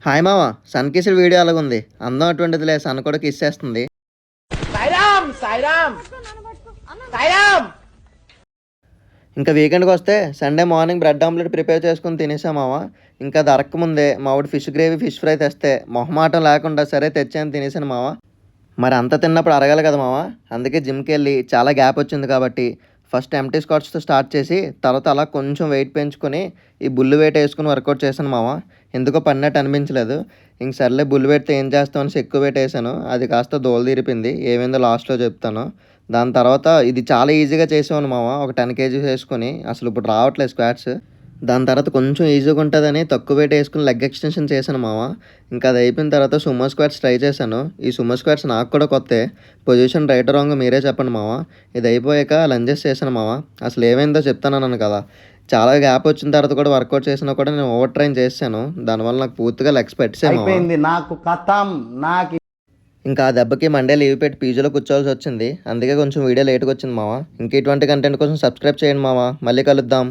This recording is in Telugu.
హాయ్ మామ, సన్ కిస్డ్ వీడియో అలాగుంది. అందం అటువంటిదిలే, సన్ కూడా కిస్ చేస్తుంది. ఇంకా వీకెండ్కి వస్తే Sunday morning bread omelette prepare చేసుకుని తినేసా మామ. ఇంకా దొరకముందే మావాడు ఫిష్ గ్రేవీ ఫిష్ ఫ్రై తెస్తే మొహమాటం లేకుండా సరే తెచ్చాను తినేసాను మామ. మరి అంత తిన్నప్పుడు అరగాలి కదా మామ. అందుకే జిమ్కి వెళ్ళి చాలా గ్యాప్ వచ్చింది కాబట్టి ఫస్ట్ ఎంటీ స్క్వాట్స్తో స్టార్ట్ చేసి తర్వాత అలా కొంచెం వెయిట్ పెంచుకొని ఈ బుల్లు వెయిట్ వేసుకుని వర్కౌట్ చేశాను మామ. ఎందుకో పడినట్టు అనిపించలేదు. ఇంక సర్లే బుల్లు వెయిట్తో ఏం చేస్తాం అనేసి ఎక్కువ వెయిట్ వేసాను. అది కాస్త దోలు తీరిపింది. ఏమైందో లాస్ట్లో చెప్తాను. దాని తర్వాత ఇది చాలా ఈజీగా చేసేవాను మామ. ఒక 10 కేజీస్ వేసుకొని అసలు ఇప్పుడు రావట్లేదు స్క్వాట్స్. దాని తర్వాత కొంచెం ఈజీగా ఉంటుందని తక్కువ వెయిట్ వేసుకుని లెగ్ ఎక్స్టెన్షన్ చేశాను మామ. ఇంకా అది అయిపోయిన తర్వాత సుమో స్క్వాట్స్ ట్రై చేశాను. ఈ సుమో స్క్వాట్స్ నాకు కూడా కొత్తే. పొజిషన్ రైట్ రాంగ్ మీరే చెప్పండి మామ. ఇది అయిపోయాక లంజెస్ చేశాను మామ. అసలు ఏమైందో చెప్తానన్నాను కదా. చాలా గ్యాప్ వచ్చిన తర్వాత కూడా వర్కౌట్ చేసినా కూడా నేను ఓవర్ ట్రైన్ చేశాను. దానివల్ల నాకు పూర్తిగా లెగ్స్ పెట్టేసాను మామ. నాకు కథం నాకు ఇంకా ఆ దెబ్బకి మండే లీవ్ పెట్టి పీజీలో కూర్చోవాల్సి వచ్చింది. అందుకే కొంచెం వీడియో లేట్గా వచ్చింది మామ. ఇంక ఇటువంటి కంటెంట్ కోసం సబ్స్క్రైబ్ చేయండి మామ. మళ్ళీ కలుద్దాం.